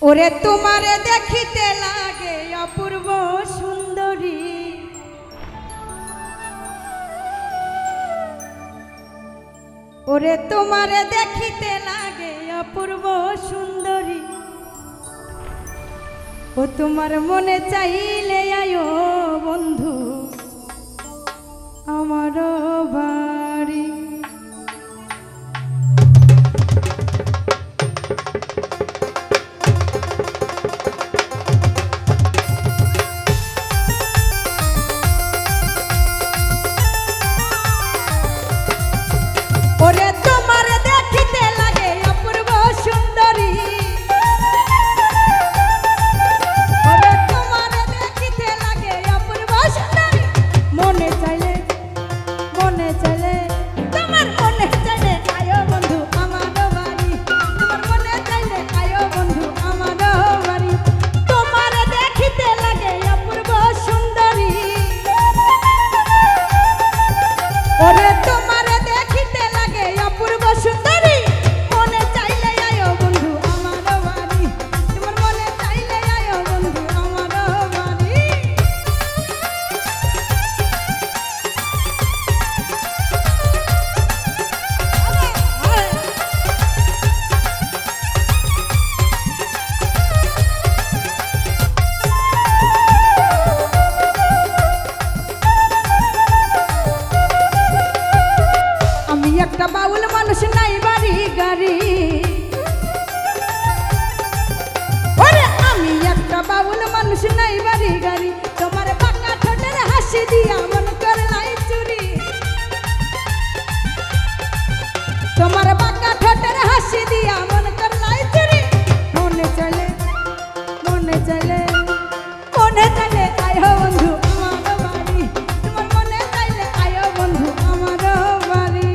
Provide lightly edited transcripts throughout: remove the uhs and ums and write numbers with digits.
ওরে তোমারে দেখিতে লাগে অপূর্ব সুন্দরী, ওরে তোমারে দেখিতে লাগে অপূর্ব সুন্দরী। ও তোমার মনে চাইলে আয়ো বন্ধু আমার বাড়ি। ওরে তোমার দেখিতে লাগে অপূর্ব সুন্দরী, ওরে তোমার দেখিতে লাগে অপূর্ব সুন্দরী। মনে চাইলে তোমার মনে চাইলে আয়ো বন্ধু আমার বাড়ি, তোমার মনে চাইলে আয়ো বন্ধু আমার বাড়ি। তোমার দেখিতে লাগে অপূর্ব সুন্দরী, ওরে তোমার দেখিতে লাগে অপূর্ব সুন্দরী। মনে চাইলে আয়ো বন্ধু আমার বাড়ি, তোমার মনে চাইলে আয়ো বন্ধু আমার বাড়ি। আমি একটা বাউল মানুষ, নাই বাড়ি গাড়ি, ওরে আমি একটা বাউল মানুষ, নাই বাড়ি গাড়ি। তোমার বাঁকা ঠোঁটের হাসি দিয়া মন করলাই চুরি, তোমার বাঁকা ঠোঁটের হাসি দিয়া মন করলাই চুরি। মনে চাইলে আয়ো বন্ধু আমার বাড়ি, তোমার মনে চাইলে আয়ো বন্ধু আমার বাড়ি।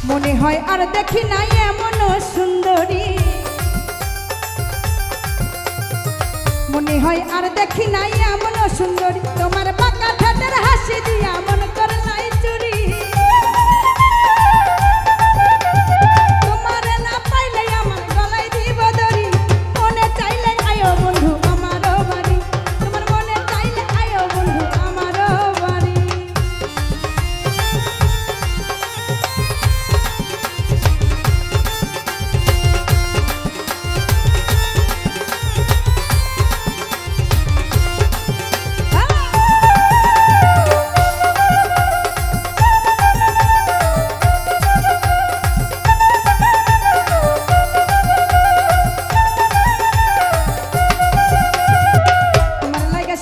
মনে হয় আর দেখি নাই এমন সুন্দরী, মনে হয় আর দেখি নাই এমন সুন্দরী। তোমার বাঁকা ঠোঁটের হাসি দিয়া মন করলাই চুরি, তোমার না পাইলে আমার গলায় দিব দড়ি। মনে চাইলে আয়ো বন্ধু আমার বাড়ি, তোমার মনে চাইলে আয়ো বন্ধু আমার বাড়ি।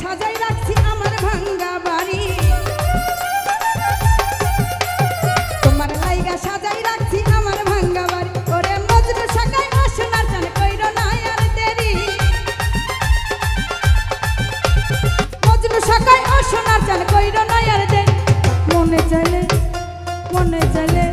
সাজাই রাখছি আমার ভাঙ্গা বাড়ি, তোমার লাইগা সাজাই রাখছি আমার ভাঙ্গা বাড়ি। ওরে মজনু সাকাই সোনার চান কইরো না আর দেরি, মজনু সাকাই সোনার চান কইরো না আর দেরি। মনে চাইলে